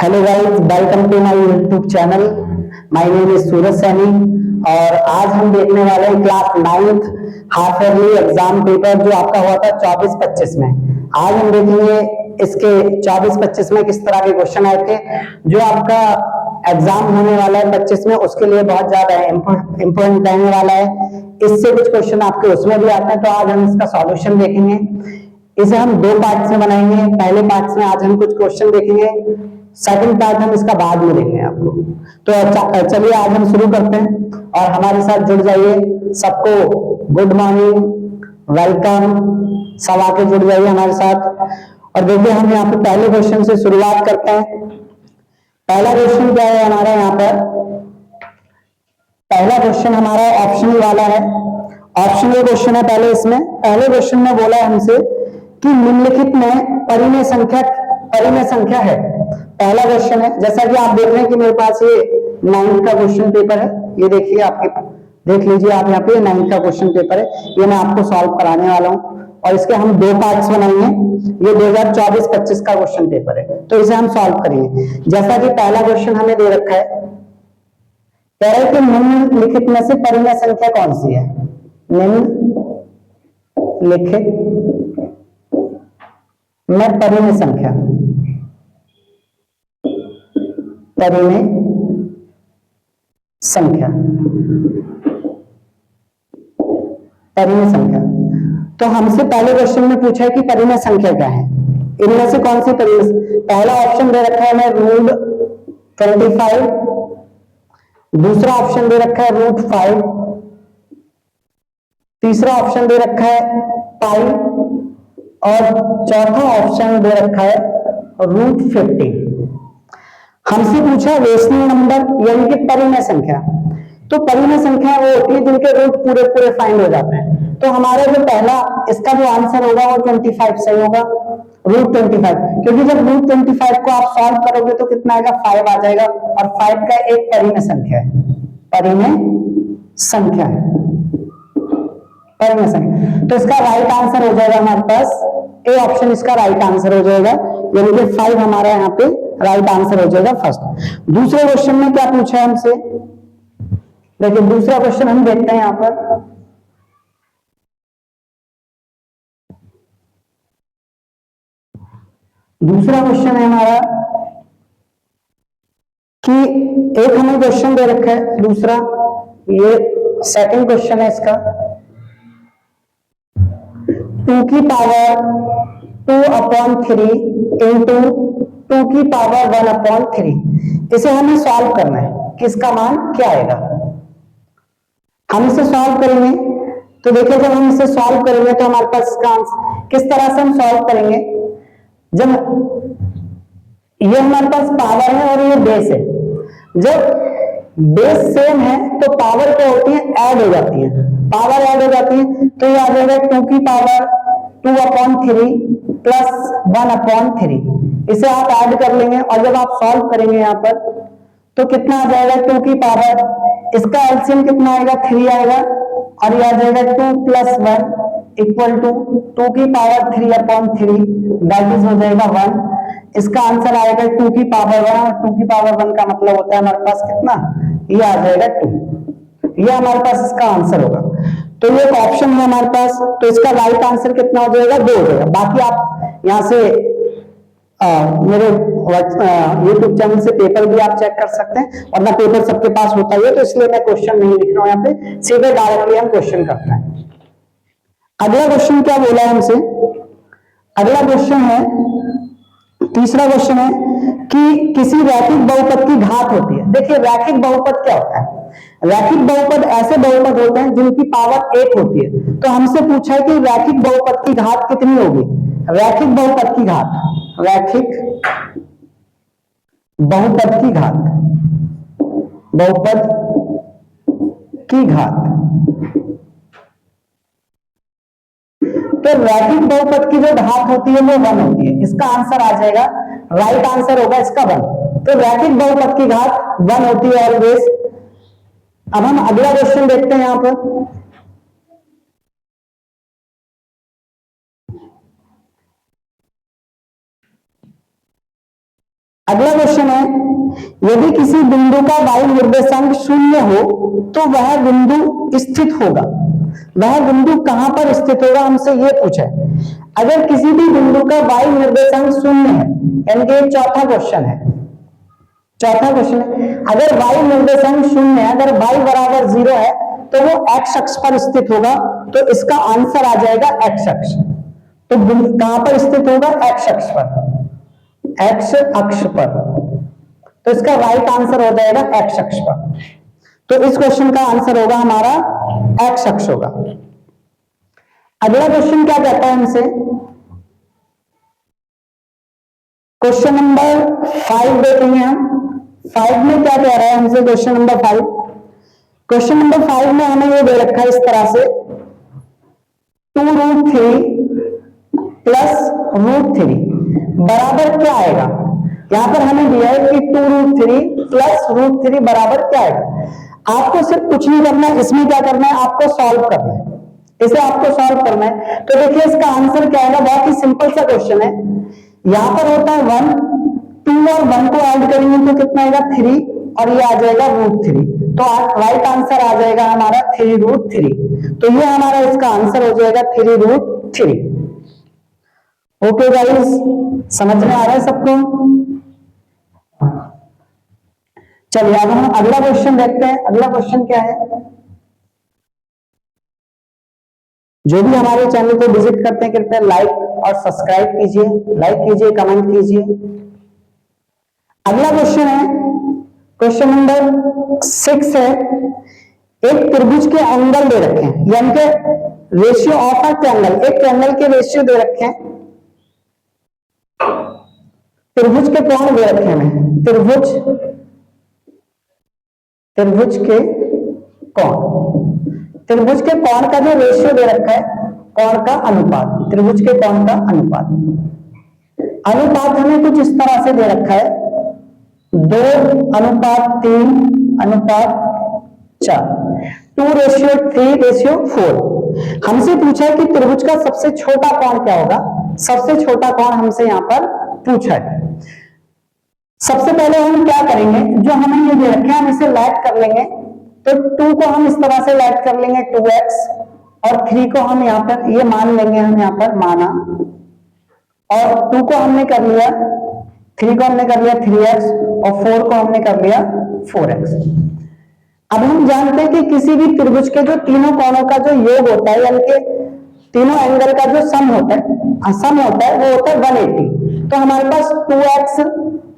Hello guys, welcome to my YouTube channel. My name is Suraj Saini और आज हम देखने वाले हैं class 9th half yearly exam paper जो आपका हुआ था 24-25 में। आज हम देखेंगे इसके 24-25 में किस तरह के क्वेश्चन आए थे। जो आपका एग्जाम होने वाला है 25 में, उसके लिए बहुत ज्यादा इम्पोर्टेंट रहने वाला है। इससे कुछ क्वेश्चन आपके उसमें भी आते हैं, तो आज हम इसका सॉल्यूशन देखेंगे। इसे हम दो पार्ट्स में बनाएंगे। पहले पार्ट्स में आज हम कुछ क्वेश्चन देखेंगे, सेकंड पार्ट हम इसका बाद में देखेंगे आपको। तो चलिए आज हम शुरू करते हैं और हमारे साथ जुड़ जाइए। सबको गुड मॉर्निंग, वेलकम, सब आके जुड़ जाइए हमारे साथ। और देखिए हम यहाँ पे पहले क्वेश्चन से शुरुआत करते हैं। पहला क्वेश्चन क्या है हमारा यहाँ पर? पहला क्वेश्चन हमारा ऑप्शनल वाला है। ऑप्शनल क्वेश्चन है पहले इसमें। पहले क्वेश्चन में बोला है हमसे कि निम्नलिखित में परिमेय संख्या है। पहला क्वेश्चन है, जैसा कि आप देख रहे हैं कि मेरे पास ये 9th का क्वेश्चन पेपर है। ये देखिए, आपके देख लीजिए आप यहाँ पे 9th का क्वेश्चन पेपर है। ये मैं आपको सॉल्व कराने वाला हूँ और इसके हम दो पार्ट्स बनाएंगे। ये 2024-25 का क्वेश्चन पेपर है, तो इसे हम सॉल्व करेंगे। जैसा कि पहला क्वेश्चन हमें दे रखा है, कह रहा है कि निम्नलिखित में से परिमेय संख्या कौन सी है? निम्नलिखित में परिमेय संख्या, परिमेय संख्या, परिमेय संख्या। तो हमसे पहले क्वेश्चन में पूछा है कि परिमेय संख्या क्या है, इनमें से कौन सी परिमेय। पहला ऑप्शन दे रखा है हमें रूट 25, दूसरा ऑप्शन दे रखा है रूट 5, तीसरा ऑप्शन दे रखा है पाई और चौथा ऑप्शन दे रखा है रूट 50। हमसे पूछा रेशनल नंबर यानी कि परिमेय संख्या। तो परिमेय संख्या वो होती है जिनके रूट पूरे पूरे फाइंड हो जाते हैं। तो हमारा जो पहला इसका जो आंसर होगा वो 25 सही होगा, रूट 25। क्योंकि जब रूट 25 को आप सॉल्व करोगे तो कितना आएगा? 5 आ जाएगा और 5 का एक परिमेय संख्या है, परिमेय संख्या है, परिमेय संख्या। तो इसका राइट आंसर हो जाएगा हमारे पास ए ऑप्शन, इसका राइट आंसर हो जाएगा, यानी कि 5 हमारा यहाँ पे राइट आंसर हो जाएगा फर्स्ट। दूसरे क्वेश्चन में क्या पूछा है हमसे, देखिए दूसरा क्वेश्चन हम देखते हैं यहां पर। दूसरा क्वेश्चन है हमारा कि एक हमें क्वेश्चन दे रखा है, दूसरा ये सेकंड क्वेश्चन है इसका, 2 की पावर 2/3 इंटू 2 की पावर 1/3। इसे हमें सॉल्व करना है कि इसका मान क्या आएगा। हम इसे सॉल्व करेंगे तो देखिए, जब हम इसे सॉल्व करेंगे तो हमारे पास इसका आंसर किस तरह से हम सॉल्व करेंगे। जब ये हमारे पास पावर है और ये बेस है, जब बेस सेम है तो पावर क्या होती है? ऐड हो जाती है। पावर ऐड हो जाती है तो ये आ जाएगा 2 की पावर 2/3 प्लस 1/3। इसे आप ऐड कर लेंगे और जब आप सॉल्व करेंगे यहाँ पर तो कितना आ जाएगा? 2 की पावर, इसका एलसीएम कितना आएगा? 3 आएगा और ये आ जाएगा 2 प्लस 1 इक्वल टू 2 की पावर 3/3, दैट इज हो जाएगा 1। इसका आंसर आएगा 2 की पावर 1 और 2 की पावर 1 का मतलब होता है हमारे पास कितना? ये आ जाएगा 2। ये हमारे पास इसका आंसर होगा। तो ये एक ऑप्शन है हमारे पास, तो इसका राइट आंसर कितना हो जाएगा? 2 हो जाएगा। बाकी आप यहाँ से मेरे यूट्यूब चैनल से पेपर भी आप चेक कर सकते हैं, वरना पेपर सबके पास होता ही है, तो इसलिए मैं क्वेश्चन नहीं लिख रहा हूं यहाँ पे, सीधे डायरेक्टली हम क्वेश्चन करते हैं। अगला क्वेश्चन क्या बोला है हमसे? अगला क्वेश्चन है, तीसरा क्वेश्चन है कि किसी रैखिक बहुपद की घात होती है। देखिए रैखिक बहुपद क्या होता है? रैखिक बहुपद ऐसे बहुपद होते हैं जिनकी पावर 1 होती है। तो हमसे पूछा है कि रैखिक बहुपद की घात कितनी होगी। रैखिक बहुपद की घात, रैखिक बहुपद की घात, बहुपद की घात। तो रैखिक बहुपद की जो घात होती है वो 1 होती है। इसका आंसर आ जाएगा, राइट आंसर होगा इसका 1। तो रैखिक बहुपद की घात 1 होती है ऑलवेज। अब हम अगला क्वेश्चन देखते हैं यहां पर। अगला क्वेश्चन है, यदि किसी बिंदु का y निर्देशांक 0 हो तो वह बिंदु स्थित होगा। वह बिंदु कहां पर स्थित होगा, हमसे ये पूछा है। अगर किसी भी बिंदु का y निर्देशांक 0 है, यानी कि चौथा क्वेश्चन है, चौथा क्वेश्चन है, अगर y निर्देशांक 0 है, अगर y बराबर 0 है तो वो x अक्ष पर स्थित होगा, तो इसका आंसर आ जाएगा x अक्ष। तो कहां पर स्थित होगा, x अक्ष पर, x अक्ष पर। तो इसका राइट आंसर हो जाएगा x अक्ष पर। तो इस क्वेश्चन का आंसर होगा हमारा x अक्ष होगा। अगला क्वेश्चन क्या कहता है हमसे, क्वेश्चन नंबर 5 देखेंगे हम। 5 में क्या कह रहा है हमसे, क्वेश्चन नंबर 5। क्वेश्चन नंबर 5 में हमें ये दे रखा है इस तरह से, 2√3 प्लस √3 बराबर क्या आएगा। यहां पर हमें दिया है कि 2√3 प्लस √3 बराबर क्या आएगा। आपको सिर्फ कुछ नहीं करना है, इसमें क्या करना है, आपको सॉल्व करना है, इसे आपको सॉल्व करना है। तो देखिए इसका आंसर क्या आएगा, बहुत ही सिंपल सा क्वेश्चन है। यहां पर होता है 1, 2 और 1 को ऐड करेंगे तो कितना आएगा 3, और ये आ जाएगा √3। तो राइट आंसर आ जाएगा हमारा 3√3। तो ये हमारा इसका आंसर हो जाएगा 3√3। ओके गाइस, समझ में आ रहा है सबको। चलिए अब हम अगला क्वेश्चन देखते हैं। अगला क्वेश्चन क्या है, जो भी हमारे चैनल को विजिट करते हैं कृपया लाइक और सब्सक्राइब कीजिए, लाइक कीजिए, कमेंट कीजिए। अगला क्वेश्चन है, क्वेश्चन नंबर 6 है, एक त्रिभुज के एंगल दे रखे हैं, यानी कि रेशियो ऑफ अ ट्रायंगल, एक ट्रायंगल के रेशियो दे रखे हैं, त्रिभुज के कोण दे रखे हैं, त्रिभुज के कोण, त्रिभुज के कोण का जो रेशियो दे रखा है, कोण का अनुपात, त्रिभुज के कोण का अनुपात, अनुपात हमें कुछ इस तरह से दे रखा है, 2:3:4, 2:3:4। हमसे पूछा है कि त्रिभुज का सबसे छोटा कोण क्या होगा। सबसे छोटा कोण हमसे यहां पर पूछा है। सबसे पहले हम क्या करेंगे, जो हमें ये दे रखे हैं हम इसे लैग कर लेंगे। तो 2 को हम इस तरह से लैग कर लेंगे 2x, और 3 को हम यहाँ पर ये मान लेंगे, हम यहाँ पर माना, और 2 को हमने कर लिया, 3 को हमने कर लिया 3x, और 4 को हमने कर लिया 4x। अब हम जानते हैं कि किसी भी त्रिभुज के जो तीनों कोणों का जो योग होता है, यानी कि तीनों एंगल का जो सम होता है, वो होता है 180। तो हमारे पास 2x,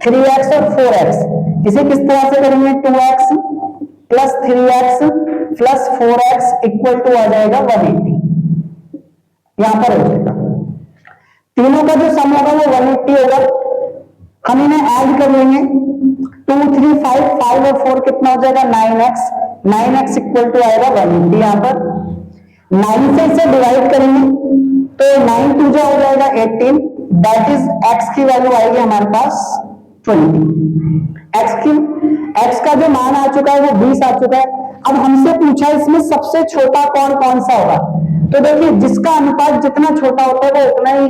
3x और 4x, इसे किस तरह से करेंगे, 2x plus 3x plus 4x equal to आ जाएगा 180। यहां पर हो जाएगा, तीनों का जो सम होगा वो 180 होगा। हम इन्हें ऐड कर लेंगे, 2, 3, 5 और 4 कितना हो जाएगा 9x इक्वल टू आएगा 180। यहां पर 9 से इसे डिवाइड करेंगे तो 9 2 जो हो जाएगा 18, दैट इज x की वैल्यू आएगी हमारे पास 20। x का जो मान आ चुका है वो 20 आ चुका है। अब हमसे पूछा है इसमें सबसे छोटा कोण कौन सा होगा। तो देखिए जिसका अनुपात जितना छोटा होता है वो उतना ही,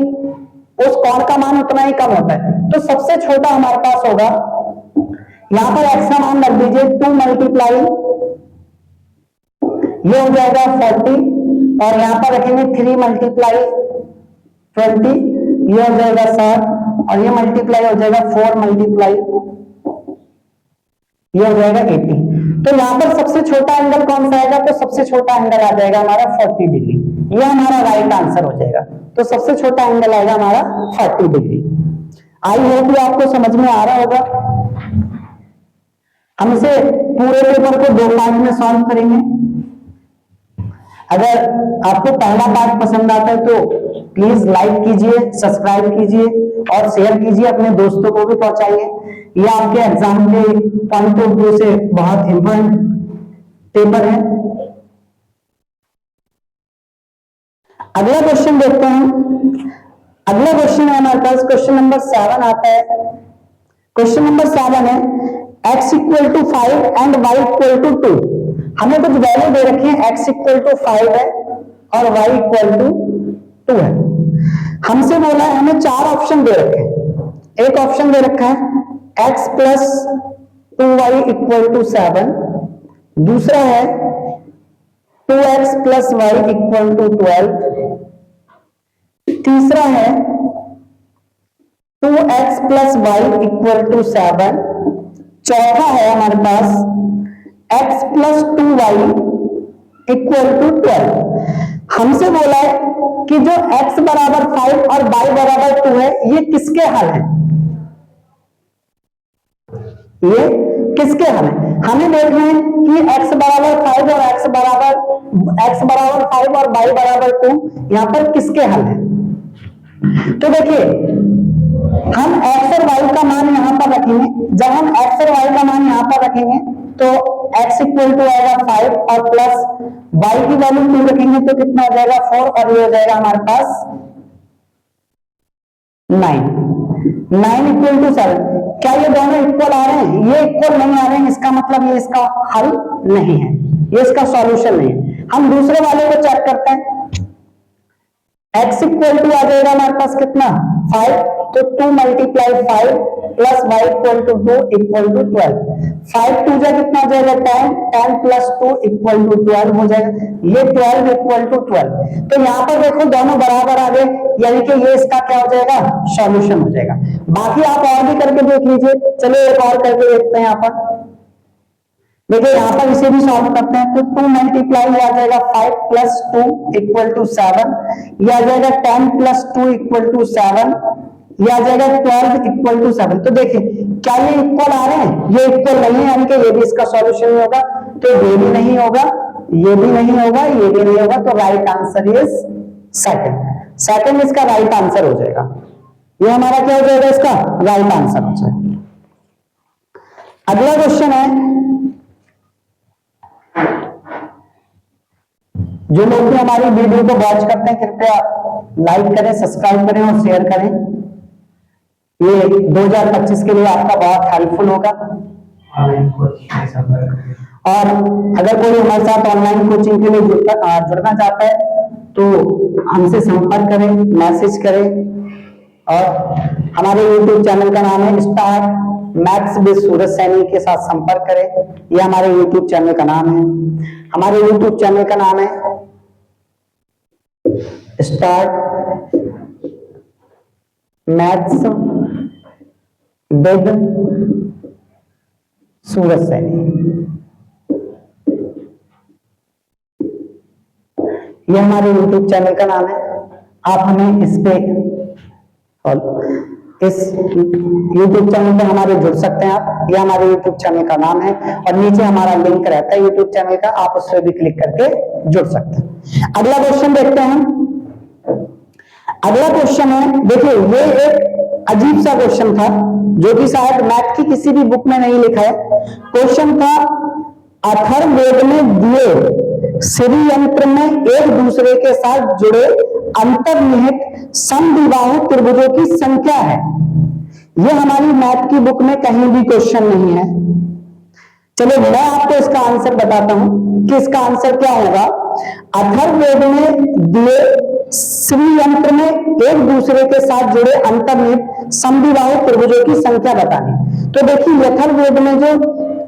उस कोण का मान उतना ही कम होता है। तो सबसे छोटा हमारे पास होगा, यहां पर x का मान रख दीजिए 2 मल्टीप्लाई, ये हो जाएगा 40, और यहां पर रखेंगे 3 मल्टीप्लाई 20, ये हो जाएगा 60, और ये मल्टीप्लाई हो जाएगा 4 मल्टीप्लाई, ये हो जाएगा 80। तो यहां पर सबसे छोटा एंगल कौन सा आएगा, तो सबसे छोटा एंगल आ जाएगा हमारा 40 डिग्री। ये हमारा राइट आंसर हो जाएगा। तो सबसे छोटा एंगल आएगा हमारा 40 डिग्री। आई होप कि आपको समझ में आ रहा होगा। हम इसे पूरे पेपर को 2 पार्ट में सॉल्व करेंगे। अगर आपको पहला पार्ट पसंद आता है तो प्लीज लाइक कीजिए, सब्सक्राइब कीजिए और शेयर कीजिए, अपने दोस्तों को भी पहुंचाइए। ये आपके एग्जाम के पॉइंट ऑफ व्यू से बहुत इंपॉर्टेंट पेपर है। अगला क्वेश्चन देखते हैं। अगला क्वेश्चन है हमारे पास, क्वेश्चन नंबर 7 आता है। क्वेश्चन नंबर 7 है, x equal to 5 and y equal to 2। हमें कुछ वैल्यू दे रखी है, x इक्वल टू 5 है और y इक्वल टू 2 है। हमसे बोला है, हमें 4 ऑप्शन दे रखे हैं। एक ऑप्शन दे रखा है x plus 2y equal to 7, दूसरा है 2x plus Y equal to 12, तीसरा है 2x plus Y equal to 7, चौथा है हमारे पास x plus 2y equal to 12। हमसे बोला है कि जो x बराबर 5 और y बराबर 2 है, ये किसके हल है? ये किसके हल है? हमें देखना है कि x बराबर 5 और x बराबर 5 और y बराबर 2 यहां पर किसके हल है। तो देखिए, हम x और y का मान यहां पर रखेंगे। जब हम x और y का मान यहां पर रखेंगे तो x इक्वल टू आएगा 5 और प्लस y की वैल्यू 2 रखेंगे तो कितना हो जाएगा 4, और ये हो जाएगा हमारे पास 9 इक्वल टू 7। क्या ये दोनों इक्वल आ रहे हैं? ये इक्वल नहीं आ रहे हैं, इसका मतलब ये इसका हल नहीं है, ये इसका सॉल्यूशन नहीं है। हम दूसरे वाले को चेक करते हैं। x इक्वल टू आ जाएगा हमारे पास कितना 5, तो 2 multiply 5 plus y equal to 2 equal to 12। 5 2 जा कितना हो जाएगा 10, 10 प्लस 2 इक्वल टू 12 हो जाएगा, ये 12 इक्वल टू 12। तो यहाँ पर देखो दोनों बराबर आ गए, यानी कि ये इसका क्या हो जाएगा सॉल्यूशन हो जाएगा। बाकी आप और भी करके देख लीजिए। चलिए एक और करके देखते हैं। यहाँ पर देखिए, यहाँ पर इसे भी सॉल्व करते हैं तो 2 मल्टीप्लाई आ जाएगा 5 प्लस 2 इक्वल टू 7, यह आ जाएगा 10 प्लस 2 इक्वल टू 7, यह आ जाएगा 12 इक्वल टू 7। तो देखिए, क्या ये इक्वल आ रहे हैं? ये इक्वल नहीं है, यानी कि ये भी इसका सॉल्यूशन नहीं होगा, तो ये भी नहीं होगा, ये भी नहीं होगा, ये भी नहीं होगा। तो राइट आंसर इज सेकंड इसका राइट आंसर हो जाएगा। ये हमारा क्या हो जाएगा? इसका राइट आंसर हो जाएगा। अगला क्वेश्चन है, जो लोग भी हमारी वीडियो को वॉच करते हैं कृपया लाइक करें, सब्सक्राइब करें और शेयर करें। ये 2025 के लिए आपका बहुत हेल्पफुल होगा। और अगर कोई हमारे साथ ऑनलाइन कोचिंग के लिए जुड़ना चाहता है तो हमसे संपर्क करें, मैसेज करें। और हमारे YouTube चैनल का नाम है स्टार्ट मैथ्स विद सूरज सैनी, के साथ संपर्क करें। यह हमारे YouTube चैनल का नाम है। हमारे YouTube चैनल का नाम है स्टार्ट मैथ्स विद सूरज सैनी। यह हमारे YouTube चैनल का नाम है। आप हमें इस पे इस YouTube चैनल पे हमारे जुड़ सकते हैं आप। यह हमारे YouTube चैनल का नाम है और नीचे हमारा लिंक रहता है YouTube चैनल का, आप उस पर भी क्लिक करके जुड़ सकते हैं। अगला क्वेश्चन देखते हैं हम। अगला क्वेश्चन है, देखिए ये एक अजीब सा क्वेश्चन था जो कि शायद मैथ की किसी भी बुक में नहीं लिखा है। क्वेश्चन था, अथर्ववेद में दिए श्री यंत्र में एक दूसरे के साथ जुड़े अंतर्निहित समद्विबाहु त्रिभुजों की संख्या है। यह हमारी मैथ की बुक में कहीं भी क्वेश्चन नहीं है। चलो मैं आपको इसका आंसर बताता हूं कि इसका आंसर क्या होगा। अथर्ववेद में दिए श्री यंत्र में एक दूसरे के साथ जुड़े अंतर्निहित समद्विबाहु त्रिभुजों की संख्या बतानी। तो देखिए, अथर्ववेद में जो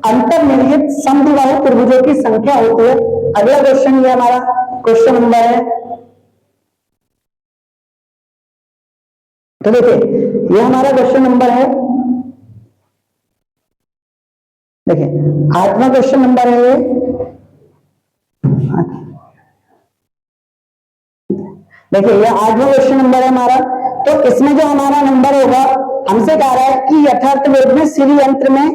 अंतर्निहित समद्विबाहु त्रिभुजों की संख्या होती है। अगला क्वेश्चन ये हमारा क्वेश्चन नंबर है। तो देखिए, ये हमारा क्वेश्चन नंबर है। देखिए 8वां क्वेश्चन नंबर है ये। देखिए ये 8वां क्वेश्चन नंबर है हमारा। तो इसमें जो हमारा नंबर होगा, हमसे कह रहा है कि यथार्थवेद में श्री यंत्र में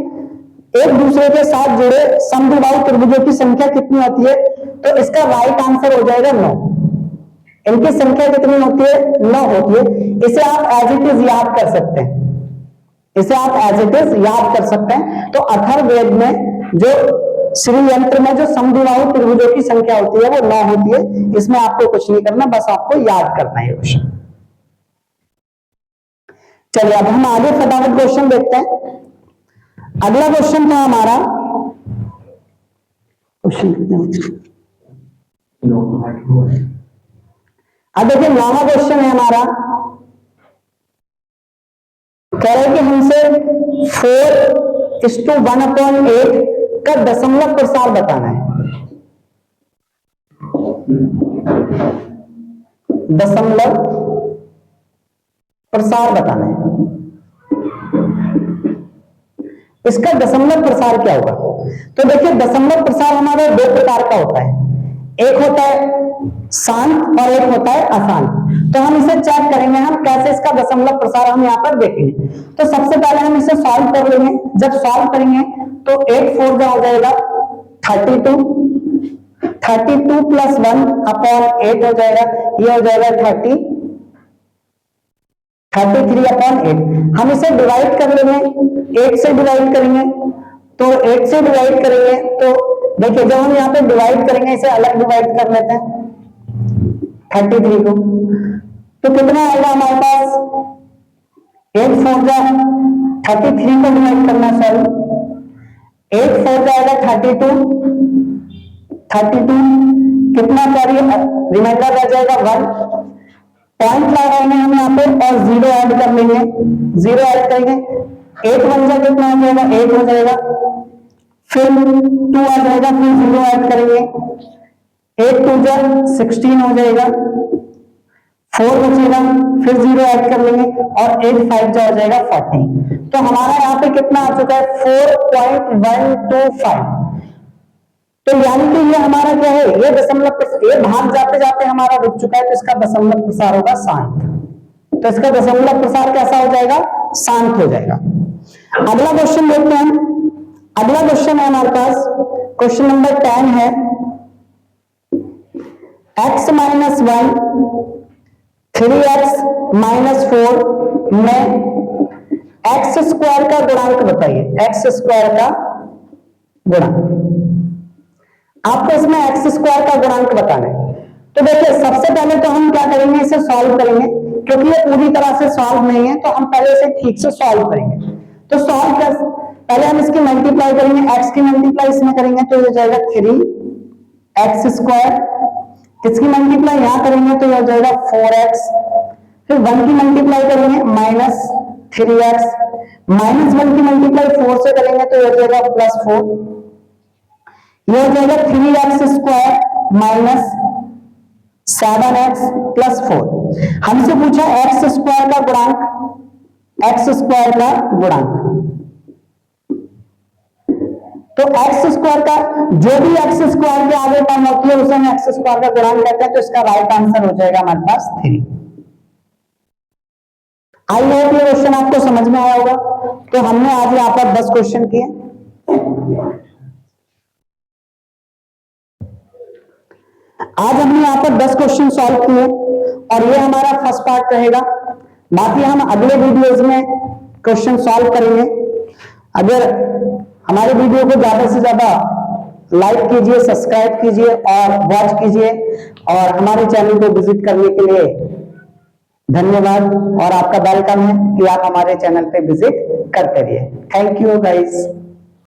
एक दूसरे के साथ जुड़े समद्विबाहु त्रिभुजों की संख्या कितनी होती है। तो इसका राइट आंसर हो जाएगा 9। इनकी संख्या कितनी होती है? 9 होती है। इसे आप एज इट इज याद कर सकते हैं, इसे आप एज इट इज याद कर सकते हैं। तो अथर्ववेद में जो श्री यंत्र में जो समद्विबाहु त्रिभुजों की संख्या होती है वो 9 होती है। इसमें आपको कुछ नहीं करना, बस आपको याद करना है क्वेश्चन। चलिए अब हम आगे फटाफट क्वेश्चन देखते हैं। अगला क्वेश्चन था हमारा, क्वेश्चन अब देखिए 9वां क्वेश्चन है हमारा। कह रहे कि हमसे 4:1/8 का दशमलव प्रसार बताना है। दशमलव प्रसार बताना है। इसका दशमलव प्रसार क्या होगा? तो देखिए, दशमलव प्रसार हमारे दो प्रकार का होता है, एक होता है शांत और एक होता है अशांत। तो हम इसे चेक करेंगे, हम कैसे इसका दशमलव प्रसार हम यहाँ पर देखेंगे। तो सबसे पहले हम इसे सॉल्व कर लेंगे। जब सॉल्व करेंगे तो 8 4 का हो जाएगा 32 + 1/8 हो जाएगा, ये हो जाएगा 33/8। हम इसे डिवाइड कर लेंगे, 8 से डिवाइड करेंगे। तो 8 से डिवाइड करेंगे तो देखिए, जब हम यहाँ पे डिवाइड करेंगे, इसे अलग डिवाइड कर लेते हैं 33 को, तो कितना आएगा हमारे पास? 8 4 जा 33 को डिवाइड करना, सॉरी 8 4 जाएगा 32 कितना, सॉरी रिमाइंडर रह जाएगा 1। पॉइंट लगाएंगे हम यहाँ पे और 0 ऐड कर लेंगे, 0 ऐड करेंगे, 8 1 जा कितना हो जाएगा? 8 हो जाएगा, फिर 2 आ जाएगा, फिर 0 ऐड करेंगे, 8 2 जा 16 हो जाएगा, 4 बचेगा, फिर 0 ऐड कर लेंगे और 8 5 जा हो जाएगा 40। तो हमारा यहाँ पे कितना आ चुका है? 4.125। तो यानी कि ये हमारा क्या है? ये दशमलव, ये भाग जाते जाते हमारा रुक चुका है, तो इसका दशमलव प्रसार होगा शांत। तो इसका दशमलव प्रसार कैसा हो जाएगा? शांत हो जाएगा। अगला क्वेश्चन देखते हैं। अगला क्वेश्चन है हमारे पास, क्वेश्चन नंबर 10 है, x - 1 3x - 4 में x² का गुणांक बताइए। x² का गुणांक, आपको इसमें x² का गुणांक बताना है। तो देखिए, सबसे पहले तो हम क्या करेंगे, इसे सॉल्व करेंगे, क्योंकि ये पूरी तरह से सॉल्व नहीं है, तो हम पहले इसे ठीक से सॉल्व करेंगे। तो सॉल्व कर, पहले हम इसकी मल्टीप्लाई करेंगे, x की मल्टीप्लाई इसमें करेंगे तो हो जाएगा 3x², इसकी मल्टीप्लाई यहां करेंगे तो हो जाएगा 4x, फिर 1 की मल्टीप्लाई करेंगे -3x, -1 की मल्टीप्लाई 4 से करेंगे तो हो जाएगा +4, ये हो जाएगा 3x² - 7x + 4। हमसे पूछा x² का गुणांक, x² का गुणांक। तो x² का, जो भी x² के आगे टर्म होती है उसे हम x² का गुणांक कहते हैं। तो इसका राइट आंसर हो जाएगा हमारे पास 3। आई होप ये क्वेश्चन आपको समझ में आया होगा। तो हमने आज यहाँ पर 10 क्वेश्चन किए। आज हमने यहाँ पर 10 क्वेश्चन सॉल्व किए और ये हमारा फर्स्ट पार्ट रहेगा। बाकी हम अगले वीडियोज में क्वेश्चन सॉल्व करेंगे। अगर हमारे वीडियो को ज्यादा से ज्यादा लाइक कीजिए, सब्सक्राइब कीजिए और वॉच कीजिए, और हमारे चैनल को विजिट करने के लिए धन्यवाद। और आपका वेलकम है कि आप हमारे चैनल पे विजिट करते रहिए। Thank you guys.